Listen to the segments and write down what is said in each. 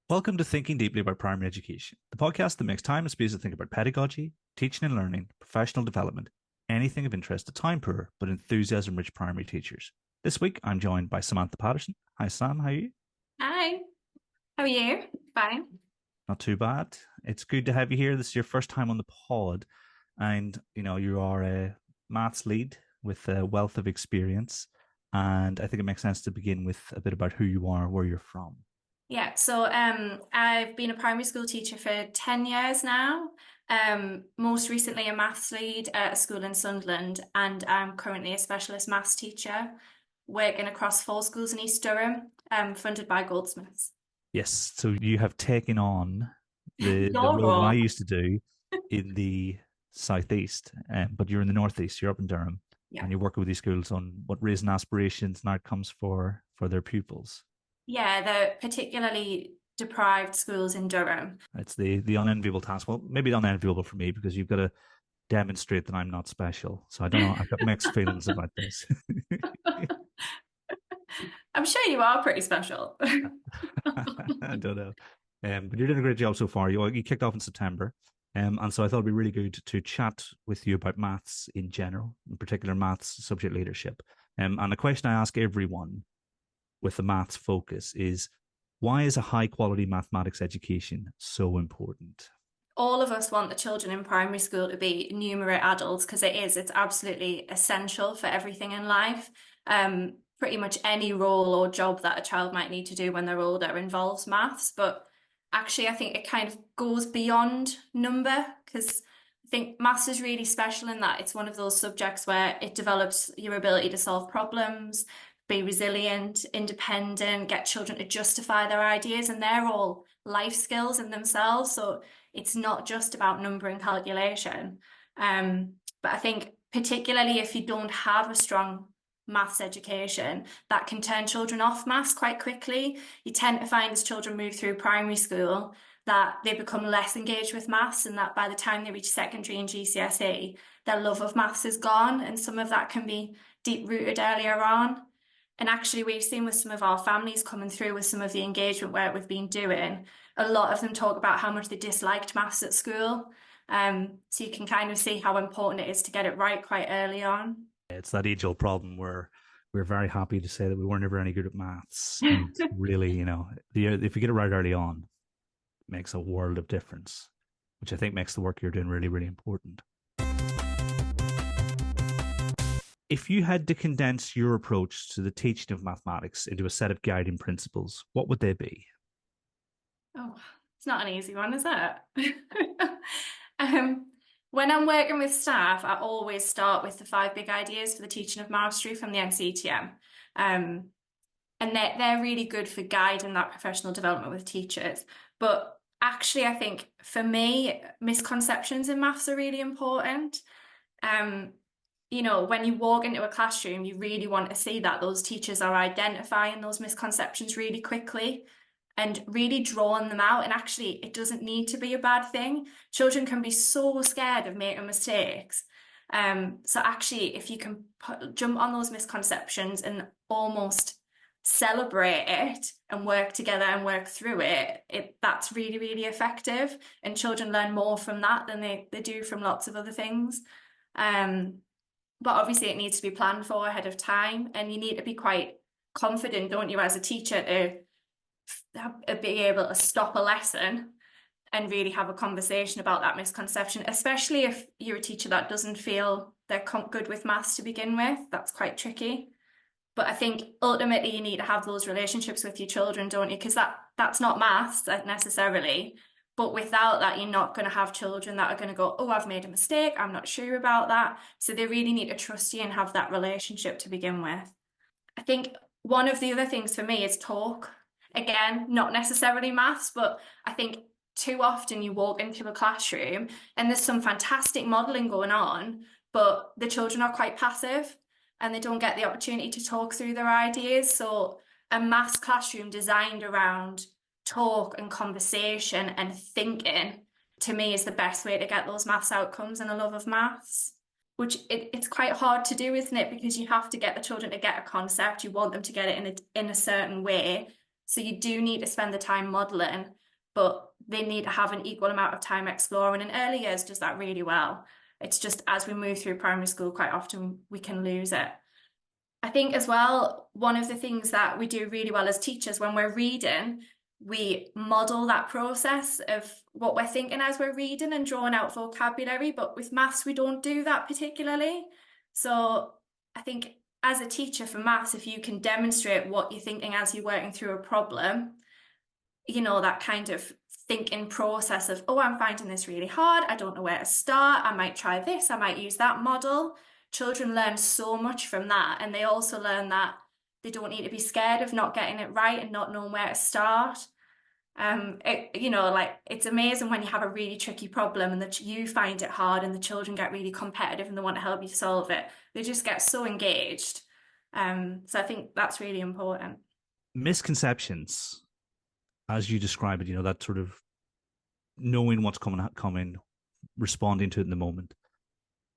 Welcome to Thinking Deeply About Primary Education, the podcast that makes time and space to think about pedagogy, teaching and learning, professional development, anything of interest to time poor but enthusiasm rich primary teachers. This week, I'm joined by Samantha Patterson. Hi, Sam. How are you? Hi, how are you? Fine. Not too bad. It's good to have you here. This is your first time on the pod, and you are a maths lead with a wealth of experience. And I think it makes sense to begin with a bit about who you are, where you're from. I've been a primary school teacher for 10 years now. Most recently a maths lead at a school in Sunderland, and I'm currently a specialist maths teacher working across four schools in East Durham, funded by Goldsmiths. Yes, so you have taken on the Your role that I role. used to do in the southeast, but you're in the northeast. You're up in Durham, Yeah. and you're working with these schools on what raising aspirations and outcomes for their pupils. Yeah, the particularly deprived schools in Durham. It's the unenviable task. Well, maybe unenviable for me because you've got to demonstrate that I'm not special. So I don't know. I've got mixed feelings about this. I'm sure you are pretty special. I don't know. But you're doing a great job so far. You kicked off in September. And so I thought it'd be really good to chat with you about maths in general, in particular maths subject leadership. And the question I ask everyone with the maths focus is, why is a high quality mathematics education so important? All of us want the children in primary school to be numerate adults because it's absolutely essential for everything in life. Pretty much any role or job that a child might need to do when they're older involves maths, but actually I think it kind of goes beyond number because I think maths is really special in that it's one of those subjects where it develops your ability to solve problems, be resilient, independent, get children to justify their ideas, and they're all life skills in themselves. So it's not just about number and calculation. But I think particularly if you don't have a strong maths education, that can turn children off maths quite quickly. You tend to find as children move through primary school that they become less engaged with maths, and that by the time they reach secondary and GCSE, their love of maths is gone, and some of that can be deep rooted earlier on. And actually, we've seen with some of our families coming through with some of the engagement work we've been doing, a lot of them talk about how much they disliked maths at school. So you can kind of see how important it is to get it right quite early on. It's that age old problem where we're very happy to say that we were never any good at maths. And really, if you get it right early on, it makes a world of difference, which I think makes the work you're doing really, really important. If you had to condense your approach to the teaching of mathematics into a set of guiding principles, what would they be? Oh, it's not an easy one, is it? um, when I'm working with staff, I always start with the five big ideas for the teaching of mastery from the NCTM. And they're really good for guiding that professional development with teachers. But actually, I think for me, misconceptions in maths are really important. Um, when you walk into a classroom, you really want to see that those teachers are identifying those misconceptions really quickly and really drawing them out. And actually, it doesn't need to be a bad thing. Children can be so scared of making mistakes. So actually, if you can jump on those misconceptions and almost celebrate it and work together and work through that's really, really effective. And children learn more from that than they do from lots of other things. But obviously it needs to be planned for ahead of time, and you need to be quite confident, don't you, as a teacher to be able to stop a lesson and really have a conversation about that misconception, especially if you're a teacher that doesn't feel they're good with maths to begin with. That's quite tricky. But I think ultimately you need to have those relationships with your children, don't you? Because that's not maths necessarily. But without that, you're not going to have children that are going to go, oh, I've made a mistake, I'm not sure about that. So they really need to trust you and have that relationship to begin with. I think one of the other things for me is talk. Again, not necessarily maths, but I think too often you walk into a classroom and there's some fantastic modelling going on, but the children are quite passive and they don't get the opportunity to talk through their ideas. So a maths classroom designed around talk and conversation and thinking, to me, is the best way to get those maths outcomes and a love of maths. Which it's quite hard to do, isn't it? Because you have to get the children to get a concept. You want them to get it in a certain way, So you do need to spend the time modeling, but they need to have an equal amount of time exploring. And early years does that really well. It's just as we move through primary school, quite often we can lose it. I think as well, one of the things that we do really well as teachers when we're reading, we model that process of what we're thinking as we're reading and drawing out vocabulary. But with maths, we don't do that particularly. So I think as a teacher for maths, if you can demonstrate what you're thinking as you're working through a problem, you know, that kind of thinking process of, oh, I'm finding this really hard. I don't know where to start. I might try this. I might use that model. Children learn so much from that. And they also learn that they don't need to be scared of not getting it right and not knowing where to start. You know, like it's amazing when you have a really tricky problem and that you find it hard and the children get really competitive and they want to help you solve it. They just get so engaged. So I think that's really important. Misconceptions, as you describe it, that sort of knowing what's coming, responding to it in the moment,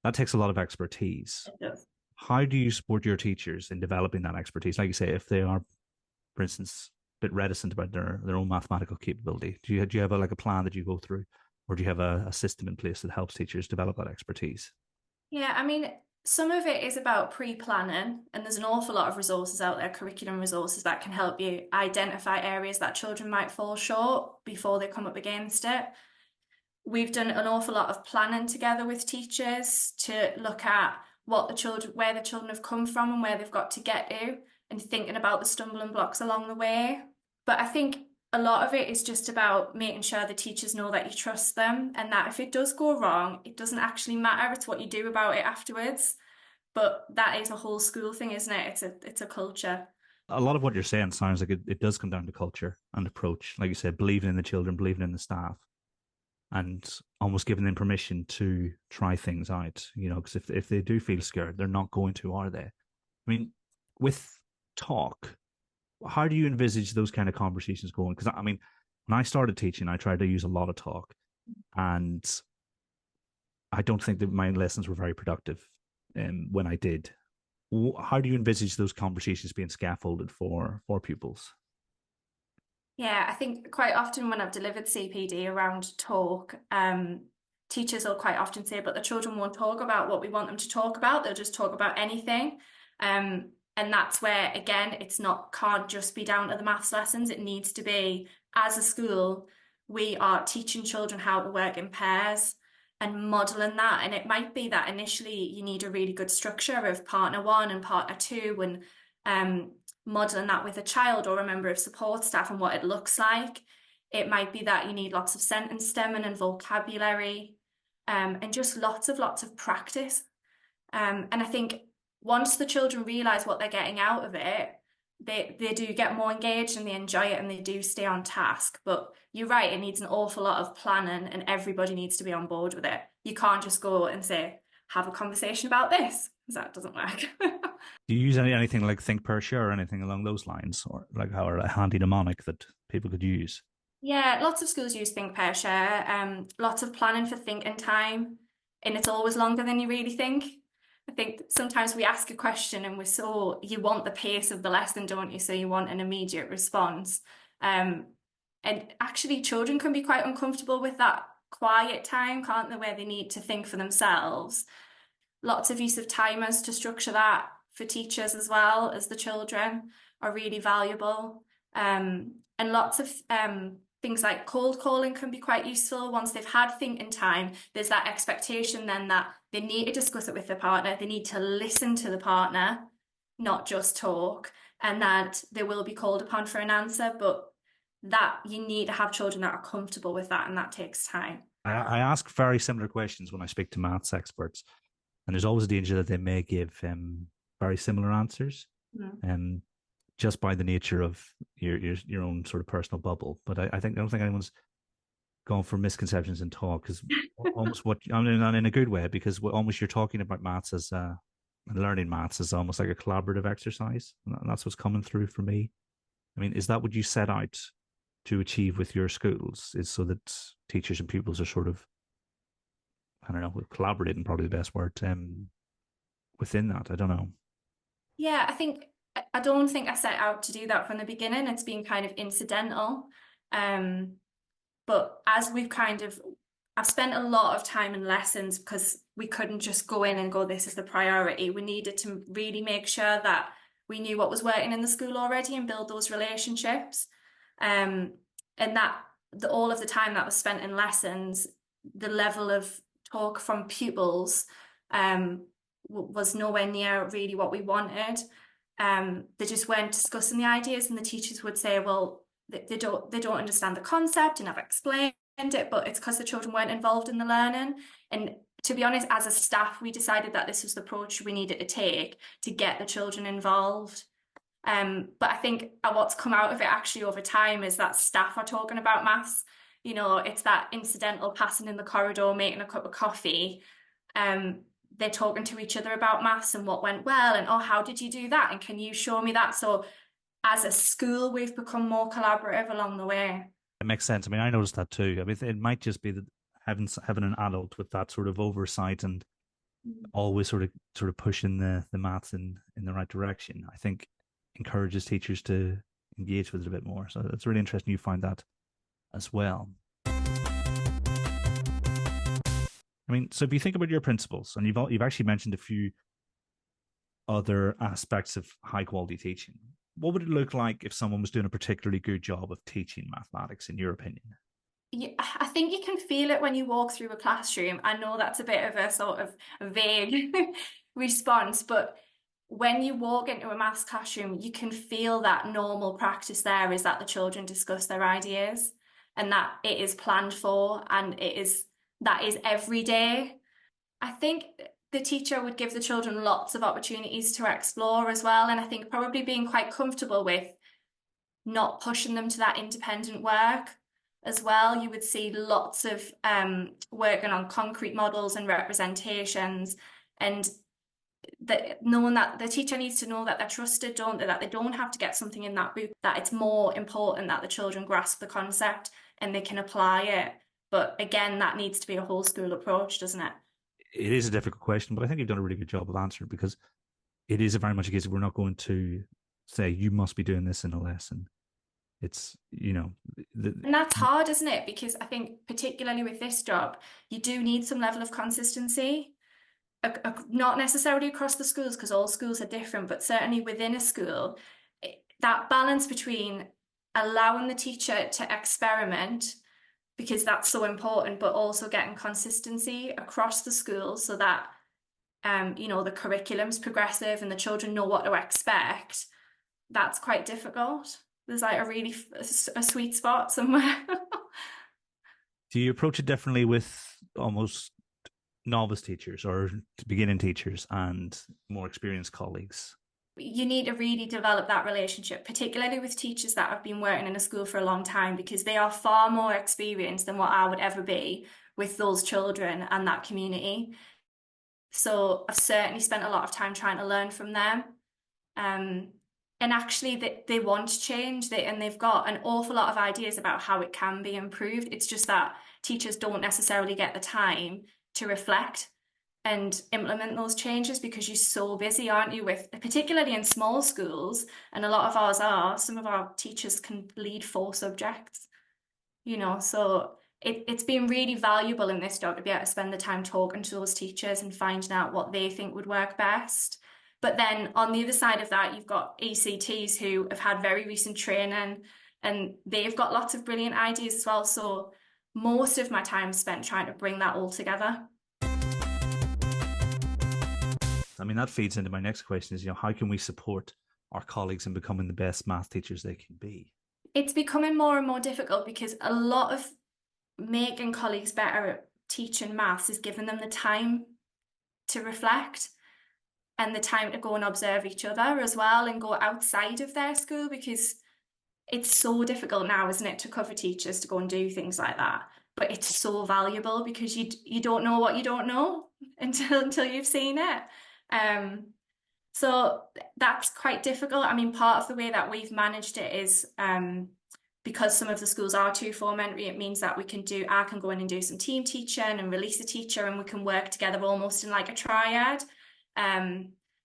that takes a lot of expertise. It does. How do you support your teachers in developing that expertise? Like you say, if they are, for instance, a bit reticent about their own mathematical capability, do you have a plan that you go through, or do you have a system in place that helps teachers develop that expertise? Yeah, I mean, some of it is about pre-planning, and there's an awful lot of resources out there, curriculum resources that can help you identify areas that children might fall short before they come up against it. We've done an awful lot of planning together with teachers to look at where the children have come from and where they've got to get to, and thinking about the stumbling blocks along the way. But I think a lot of it is just about making sure the teachers know that you trust them and that if it does go wrong, it doesn't actually matter. It's what you do about it afterwards. But that is a whole school thing, isn't it? It's a culture. A lot of what you're saying sounds like it does come down to culture and approach. Like you said, believing in the children, believing in the staff, and almost giving them permission to try things out. Because if they do feel scared, they're not going to, are they? I mean, with talk, how do you envisage those kind of conversations going? Because I mean, when I started teaching, I tried to use a lot of talk, and I don't think that my lessons were very productive. When I did, how do you envisage those conversations being scaffolded for pupils? Yeah, I think quite often when I've delivered CPD around talk, teachers will quite often say, but the children won't talk about what we want them to talk about. They'll just talk about anything. And that's where, again, can't just be down to the maths lessons. It needs to be, as a school, we are teaching children how to work in pairs and modeling that. And it might be that initially you need a really good structure of partner one and partner two, and modeling that with a child or a member of support staff and what it looks like. It might be that you need lots of sentence stemming and vocabulary, and just lots of practice. And I think once the children realise what they're getting out of it, they do get more engaged and they enjoy it and they do stay on task. But you're right, it needs an awful lot of planning and everybody needs to be on board with it. You can't just go and say, have a conversation about this, because that doesn't work. Do you use anything like think per share or anything along those lines, or like how a handy mnemonic that people could use? Yeah, lots of schools use think, pair, share. Lots of planning for thinking time, and it's always longer than you really think. I think sometimes we ask a question and you want the pace of the lesson, don't you? So you want an immediate response. And actually children can be quite uncomfortable with that quiet time, can't they, where they need to think for themselves. Lots of use of timers to structure that for teachers as well as the children are really valuable. And lots of things like cold calling can be quite useful. Once they've had thinking time, there's that expectation then that they need to discuss it with their partner. They need to listen to the partner, not just talk, and that they will be called upon for an answer. But that you need to have children that are comfortable with that, and that takes time. I ask very similar questions when I speak to maths experts, and there's always a danger that they may give very similar answers, just by the nature of your own sort of personal bubble. But I don't think anyone's gone for misconceptions in talk, because almost I mean, in a good way, because almost you're talking about maths as learning maths is almost like a collaborative exercise, and that's what's coming through for me. I mean, is that what you set out to achieve with your schools? Is so that teachers and pupils are sort of, I don't know, collaborating, probably the best word, within that. I don't know. Yeah, I think I don't think I set out to do that from the beginning. It's been kind of incidental. But as I've spent a lot of time in lessons because we couldn't just go in and go, this is the priority. We needed to really make sure that we knew what was working in the school already and build those relationships. And all of the time that was spent in lessons, the level of talk from pupils was nowhere near really what we wanted. They just weren't discussing the ideas, and the teachers would say, well, they don't understand the concept, and I've explained it, but it's because the children weren't involved in the learning. And to be honest, as a staff, we decided that this was the approach we needed to take to get the children involved. But I think what's come out of it actually over time is that staff are talking about maths. You know, it's that incidental passing in the corridor, making a cup of coffee. They're talking to each other about maths and what went well, and oh, how did you do that? And can you show me that? So as a school, we've become more collaborative along the way. It makes sense. I mean, I noticed that too. I mean, it might just be that having an adult with that sort of oversight and always sort of pushing the maths in the right direction, I think encourages teachers to engage with it a bit more. So it's really interesting you find that as well. I mean, so if you think about your principles, and you've actually mentioned a few other aspects of high quality teaching, what would it look like if someone was doing a particularly good job of teaching mathematics, in your opinion? Yeah, I think you can feel it when you walk through a classroom. I know that's a bit of a sort of vague response, but when you walk into a maths classroom, you can feel that normal practice there is that the children discuss their ideas and that it is planned for, and that is every day. I think the teacher would give the children lots of opportunities to explore as well. And I think probably being quite comfortable with not pushing them to that independent work as well. You would see lots of working on concrete models and representations, and knowing that the teacher needs to know that they're trusted, don't they? That they don't have to get something in that book, that it's more important that the children grasp the concept and they can apply it. But again, that needs to be a whole school approach, doesn't it? It is a difficult question, but I think you've done a really good job of answering, because it is very much a case of we're not going to say you must be doing this in a lesson. It's, And that's hard, isn't it? Because I think particularly with this job, you do need some level of consistency. Not necessarily across the schools, because all schools are different, but certainly within a school, that balance between allowing the teacher to experiment, because that's so important, but also getting consistency across the school so that the curriculum's progressive and the children know what to expect. That's quite difficult. There's like a sweet spot somewhere. Do you approach it differently with almost novice teachers or beginning teachers and more experienced colleagues? You need to really develop that relationship, particularly with teachers that have been working in a school for a long time, because they are far more experienced than what I would ever be with those children and that community. So I've certainly spent a lot of time trying to learn from them. And actually they want to change, and they've got an awful lot of ideas about how it can be improved. It's just that teachers don't necessarily get the time to reflect and implement those changes because you're so busy, aren't you, with particularly in small schools, and a lot of ours are, some of our teachers can lead 4 subjects, so it's been really valuable in this job to be able to spend the time talking to those teachers and finding out what they think would work best. But then on the other side of that, you've got ECTs who have had very recent training and they've got lots of brilliant ideas as well. So most of my time spent trying to bring that all together. I mean, that feeds into my next question is, how can we support our colleagues in becoming the best math teachers they can be? It's becoming more and more difficult because a lot of making colleagues better at teaching maths is giving them the time to reflect and the time to go and observe each other as well and go outside of their school, because it's so difficult now, isn't it, to cover teachers to go and do things like that. But it's so valuable because you don't know what you don't know until you've seen it. So that's quite difficult. I mean, part of the way that we've managed it is because some of the schools are too formentary, it means that I can go in and do some team teaching and release a teacher, and we can work together almost in like a triad.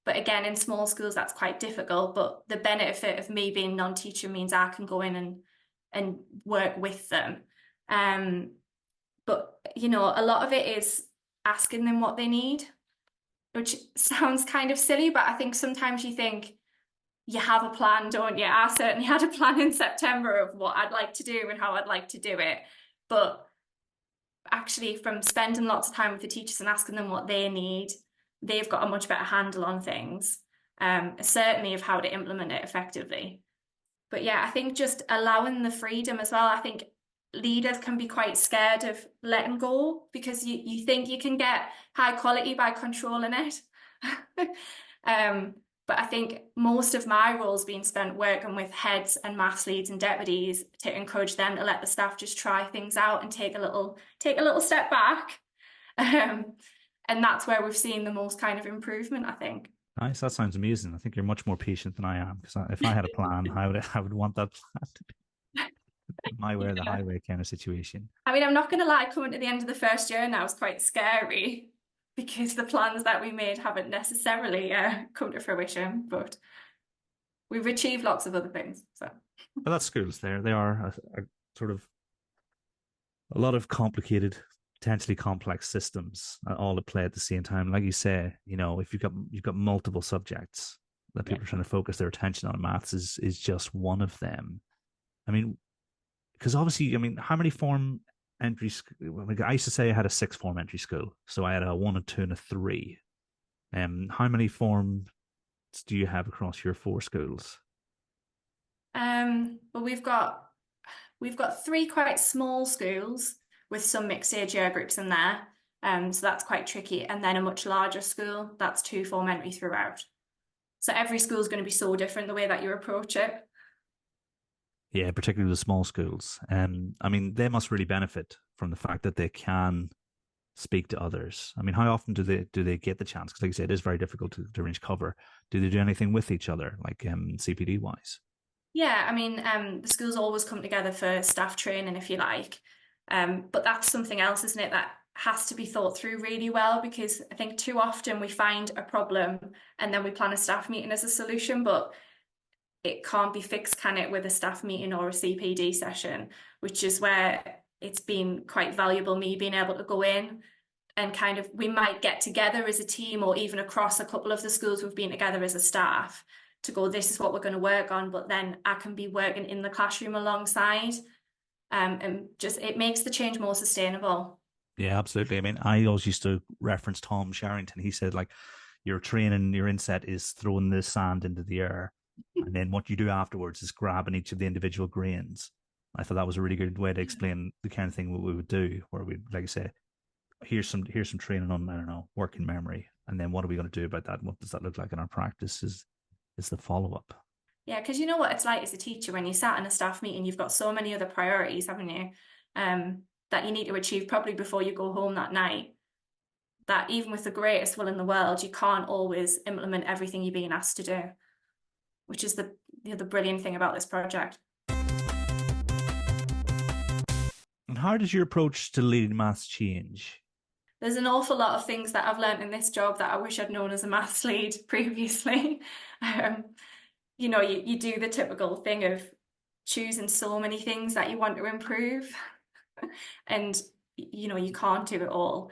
But again, in small schools, that's quite difficult. But the benefit of me being non-teacher means I can go in and work with them. But, you know, a lot of it is asking them what they need, which sounds kind of silly, but I think sometimes you think you have a plan, don't you? I certainly had a plan in September of what I'd like to do and how I'd like to do it. But actually, from spending lots of time with the teachers and asking them what they need, they've got a much better handle on things, certainly of how to implement it effectively. But yeah, I think just allowing the freedom as well. I think leaders can be quite scared of letting go because you think you can get high quality by controlling it. But I think most of my roles being spent working with heads and maths leads and deputies to encourage them to let the staff just try things out and take a little step back. And that's where we've seen the most kind of improvement, I think. Nice. That sounds amazing. I think you're much more patient than I am, because if I had a plan, I would want that plan to be my way or the highway kind of situation. I mean, I'm not going to lie, coming to the end of the first year now is quite scary because the plans that we made haven't necessarily come to fruition, but we've achieved lots of other things. So, but that's schools. They are a sort of a lot of complicated, potentially complex systems all at play at the same time. Like you say, you know, if you've got multiple subjects that people are trying to focus their attention on, maths is just one of them. I mean, because obviously, I mean, how many form entry? I used to say I had a 6 form entry school, so I had a 1, a 2, and a 3. How many forms do you have across your 4 schools? Well, we've got 3 quite small schools with some mixed age year groups in there. So that's quite tricky. And then a much larger school, that's 2 form entry throughout. So every school is going to be so different the way that you approach it. Yeah, particularly the small schools. I mean, they must really benefit from the fact that they can speak to others. I mean, how often do they get the chance? Because like I said, it is very difficult to arrange cover. Do they do anything with each other, like CPD wise? Yeah, I mean, the schools always come together for staff training, if you like. But that's something else, isn't it, that has to be thought through really well, because I think too often we find a problem and then we plan a staff meeting as a solution, but it can't be fixed, can it, with a staff meeting or a CPD session, which is where it's been quite valuable, me being able to go in and kind of, we might get together as a team or even across a couple of the schools we've been together as a staff to go, this is what we're going to work on, but then I can be working in the classroom alongside. And just, it makes the change more sustainable. Yeah, absolutely. I mean, I always used to reference Tom Sherrington. He said, like, your training, your inset is throwing the sand into the air. And then what you do afterwards is grabbing each of the individual grains. I thought that was a really good way to explain the kind of thing what we would do, where we'd, like I say, here's some training on, I don't know, working memory. And then what are we going to do about that? What does that look like in our practice is the follow-up. Yeah, because you know what it's like as a teacher when you sat in a staff meeting, you've got so many other priorities, haven't you? That you need to achieve probably before you go home that night. That even with the greatest will in the world, you can't always implement everything you're being asked to do, which is the brilliant thing about this project. And how does your approach to leading maths change? There's an awful lot of things that I've learned in this job that I wish I'd known as a maths lead previously. You know, you do the typical thing of choosing so many things that you want to improve. And, you know, you can't do it all.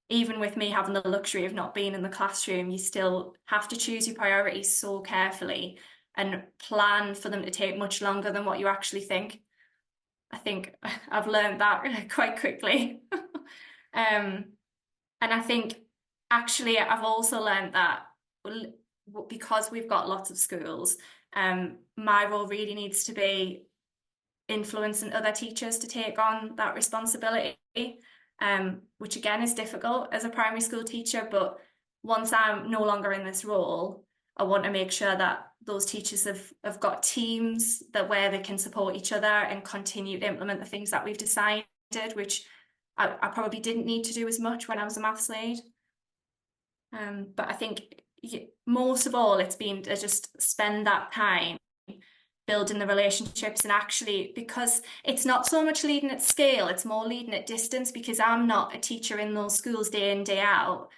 Even with me having the luxury of not being in the classroom, you still have to choose your priorities so carefully and plan for them to take much longer than what you actually think. I think I've learned that quite quickly. And I think actually I've also learned that because we've got lots of schools, my role really needs to be influencing other teachers to take on that responsibility, which again is difficult as a primary school teacher. But once I'm no longer in this role, I want to make sure that those teachers have got teams that where they can support each other and continue to implement the things that we've decided, which I probably didn't need to do as much when I was a maths lead. But I think most of all, it's been to just spend that time building the relationships, and actually, because it's not so much leading at scale, it's more leading at distance, because I'm not a teacher in those schools day in, day out.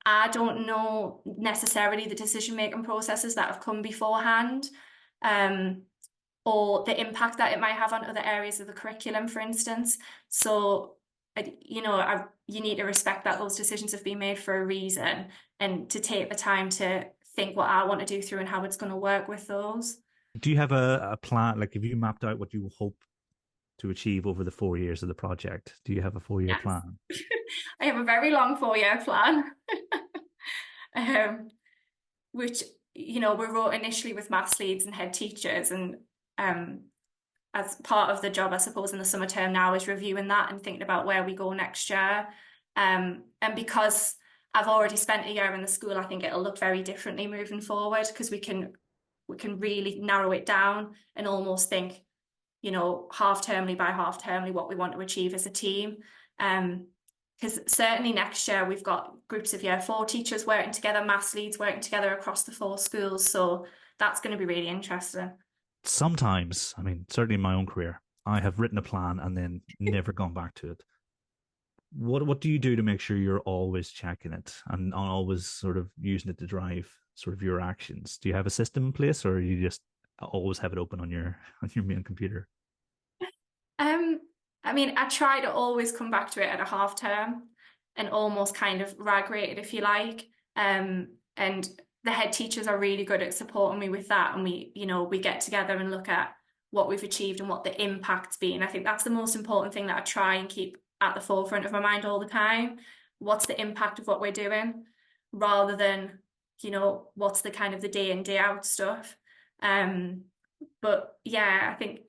I don't know necessarily the decision-making processes that have come beforehand, um, or the impact that it might have on other areas of the curriculum, for instance. So, you need to respect that those decisions have been made for a reason, and to take the time to think what I want to do through and how it's going to work with those. Do you have a plan? Like, have you mapped out what you hope to achieve over the 4 years of the project? Do you have a 4 year Yes. plan? I have a very long 4-year plan, um, which, we wrote initially with maths leads and head teachers, and um, as part of the job, I suppose, in the summer term now is reviewing that and thinking about where we go next year. And because I've already spent a year in the school, I think it'll look very differently moving forward, because we can really narrow it down and almost think, half termly by half termly what we want to achieve as a team. Because certainly next year we've got groups of year 4 teachers working together, maths leads working together across the 4 schools. So that's going to be really interesting. Sometimes, I mean, certainly in my own career, I have written a plan and then never gone back to it. What do you do to make sure you're always checking it and always sort of using it to drive sort of your actions? Do you have a system in place, or you just always have it open on your on your main computer? Um, I mean, I try to always come back to it at a half term and almost kind of rag rate it, if you like. And the head teachers are really good at supporting me with that. And we get together and look at what we've achieved and what the impact's been. I think that's the most important thing that I try and keep at the forefront of my mind all the time. What's the impact of what we're doing, rather than, what's the kind of the day in, day out stuff. Um, but yeah, I think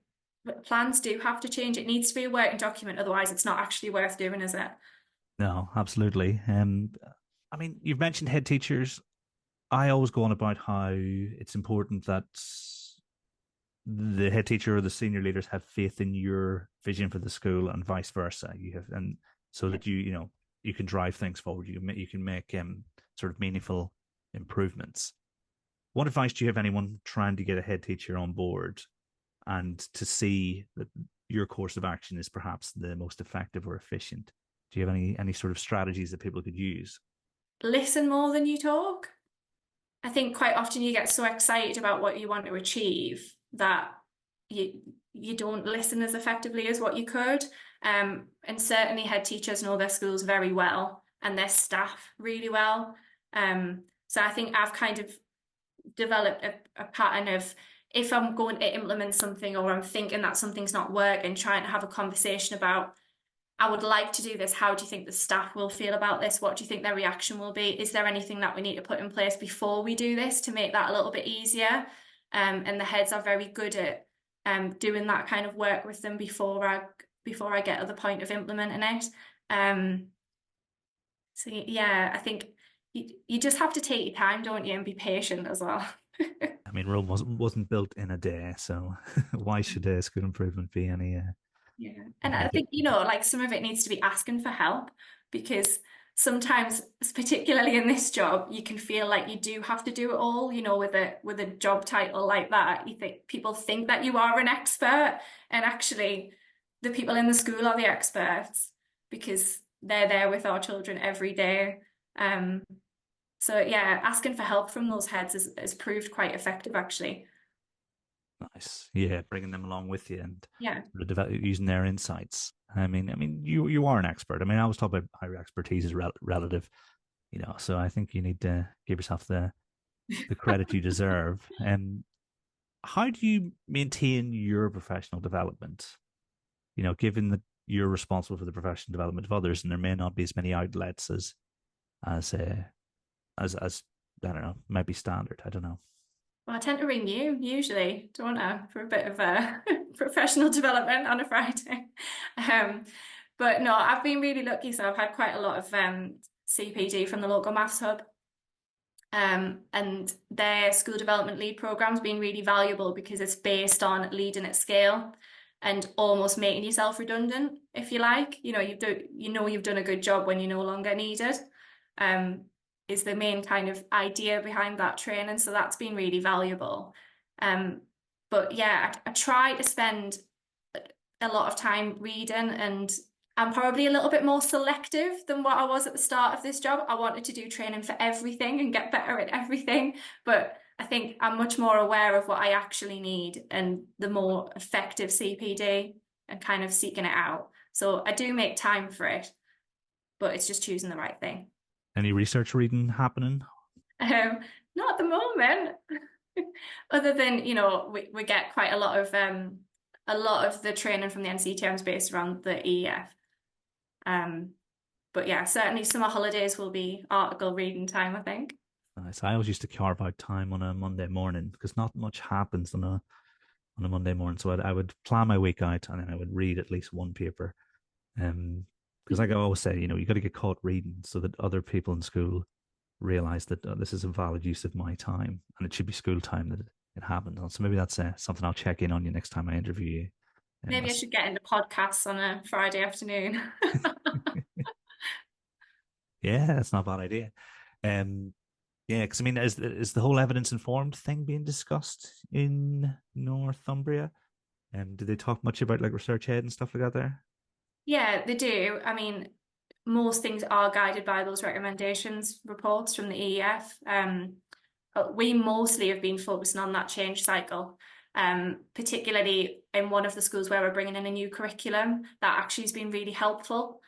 plans do have to change. It needs to be a working document, otherwise it's not actually worth doing, is it? No, absolutely. I mean, you've mentioned head teachers. I always go on about how it's important that the head teacher or the senior leaders have faith in your vision for the school and vice versa. You have, and so that you can drive things forward. You can make sort of meaningful improvements. What advice do you have anyone trying to get a head teacher on board and to see that your course of action is perhaps the most effective or efficient? Do you have any sort of strategies that people could use? Listen more than you talk. I think quite often you get so excited about what you want to achieve that you you don't listen as effectively as what you could. And certainly head teachers know their schools very well and their staff really well. So I think I've kind of developed a pattern of, if I'm going to implement something or I'm thinking that something's not working, trying to have a conversation about, I would like to do this. How do you think the staff will feel about this? What do you think their reaction will be? Is there anything that we need to put in place before we do this to make that a little bit easier? And the heads are very good at doing that kind of work with them before I get to the point of implementing it. So yeah, I think you just have to take your time, don't you, and be patient as well. I mean, Rome wasn't built in a day, so why should school improvement be Yeah. And any I think, different? like some of it needs to be asking for help, because sometimes, particularly in this job, you can feel like you do have to do it all, with a job title like that. You think people think that you are an expert, and actually the people in the school are the experts, because they're there with our children every day. Um, so yeah, asking for help from those heads has proved quite effective, actually. Nice, yeah, bringing them along with you and Yeah. sort of using their insights. You are an expert. I mean, I always talk about how your expertise is relative, So I think you need to give yourself the credit you deserve. And how do you maintain your professional development? Given that you're responsible for the professional development of others, and there may not be as many outlets as uh, as I don't know, might be standard. I don't know. Well, I tend to ring you usually, don't I, for a bit of professional development on a Friday. Um, but no, I've been really lucky. So I've had quite a lot of CPD from the local maths hub. And their school development lead program's been really valuable, because it's based on leading at scale and almost making yourself redundant, if you like. You've done a good job when you're no longer needed. Is the main kind of idea behind that training. So that's been really valuable. But yeah, I try to spend a lot of time reading and I'm probably a little bit more selective than what I was at the start of this job. I wanted to do training for everything and get better at everything, but I think I'm much more aware of what I actually need and the more effective CPD and kind of seeking it out. So I do make time for it, but it's just choosing the right thing. Any research reading happening? Not at the moment. Other than, we get quite a lot of the training from the NCTMs based around the EEF. But yeah, certainly summer holidays will be article reading time, I think. Nice. I always used to carve out time on a Monday morning because not much happens on a Monday morning. So I would plan my week out and then I would read at least one paper. Because like I always say, you got to get caught reading so that other people in school realize that this is a valid use of my time and it should be school time that it happened. So maybe that's something I'll check in on you next time I interview you. Maybe I should get into podcasts on a Friday afternoon. Yeah, that's not a bad idea. Yeah, because I mean, is the whole evidence informed thing being discussed in Northumbria? Do they talk much about like research aid and stuff like that there? Yeah, they do. I mean, most things are guided by those recommendations reports from the EEF. We mostly have been focusing on that change cycle, particularly in one of the schools where we're bringing in a new curriculum that actually has been really helpful,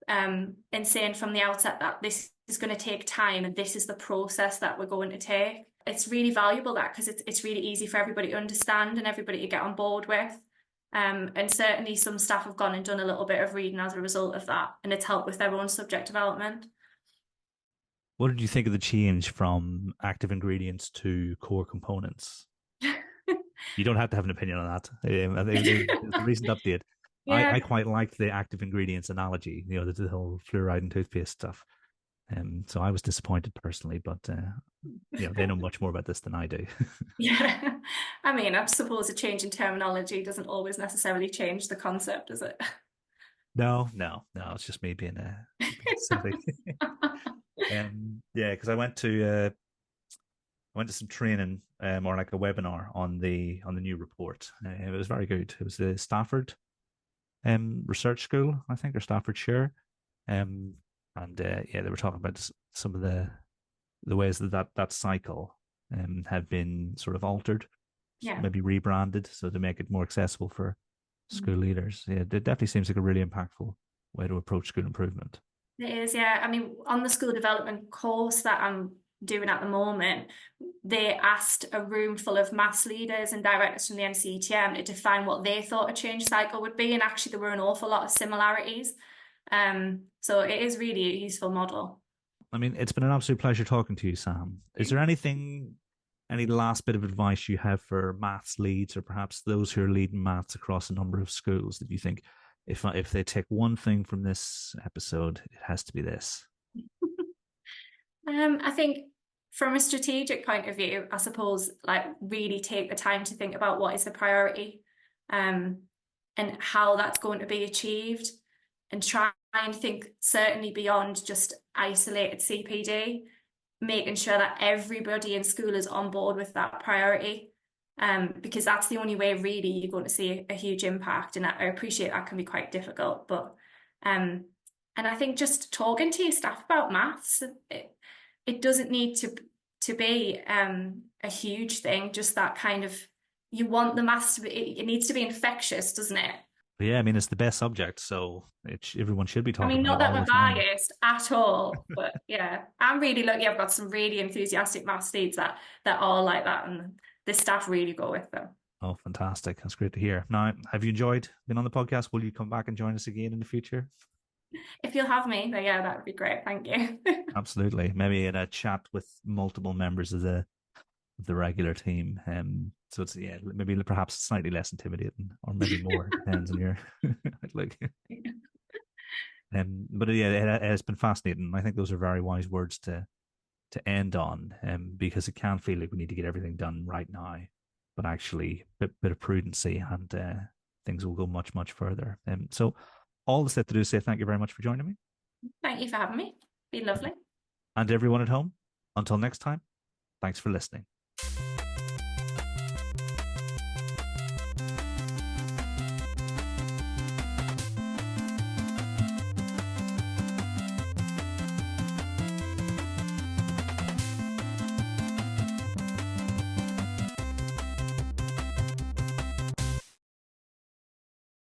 in saying from the outset that this is going to take time and this is the process that we're going to take. It's really valuable that because it's really easy for everybody to understand and everybody to get on board with. And certainly some staff have gone and done a little bit of reading as a result of that, and it's helped with their own subject development. What did you think of the change from active ingredients to core components? You don't have to have an opinion on that. I think it's a recent update. Yeah. I quite liked the active ingredients analogy, the whole fluoride and toothpaste stuff. So I was disappointed personally, but they know much more about this than I do. Yeah. I mean, I suppose a change in terminology doesn't always necessarily change the concept, does it? No. It's just me being silly. Yeah, because I went to some training or like a webinar on the new report. It was very good. It was the Stafford research school, I think, or Staffordshire. And yeah, they were talking about some of the ways that cycle have been sort of altered, Yeah. maybe rebranded, so to make it more accessible for school leaders. Yeah, it definitely seems like a really impactful way to approach school improvement. It is, yeah. I mean, on the school development course that I'm doing at the moment, they asked a room full of maths leaders and directors from the NCTM to define what they thought a change cycle would be, and actually there were an awful lot of similarities. So it is really a useful model. I mean, it's been an absolute pleasure talking to you, Sam. Is there any last bit of advice you have for maths leads or perhaps those who are leading maths across a number of schools that you think if they take one thing from this episode, it has to be this? I think from a strategic point of view, I suppose, like, really take the time to think about what is the priority, and how that's going to be achieved, and try and think certainly beyond just isolated CPD, making sure that everybody in school is on board with that priority, because that's the only way really you're going to see a huge impact. And I appreciate that can be quite difficult, but and I think just talking to your staff about maths, it doesn't need to be a huge thing. Just that kind of, you want the maths to be, it needs to be infectious, doesn't it? But yeah, I mean, it's the best subject, so everyone should be I talking mean, about not it that all we're the time. biased at all, but yeah, I'm really lucky. I've got some really enthusiastic maths leads that are like that, and the staff really go with them. Oh, fantastic. That's great to hear. Now, have you enjoyed being on the podcast? Will you come back and join us again in the future? If you'll have me, then yeah, that would be great. Thank you. Absolutely. Maybe in a chat with multiple members of the regular team. So it's maybe perhaps slightly less intimidating, or maybe more. Depends on your like. But yeah, it has been fascinating. I think those are very wise words to end on, because it can feel like we need to get everything done right now, but actually a bit of prudency and things will go much further. So all that's left to do is say thank you very much for joining me. Thank you for having me. Been lovely. And everyone at home, until next time, thanks for listening.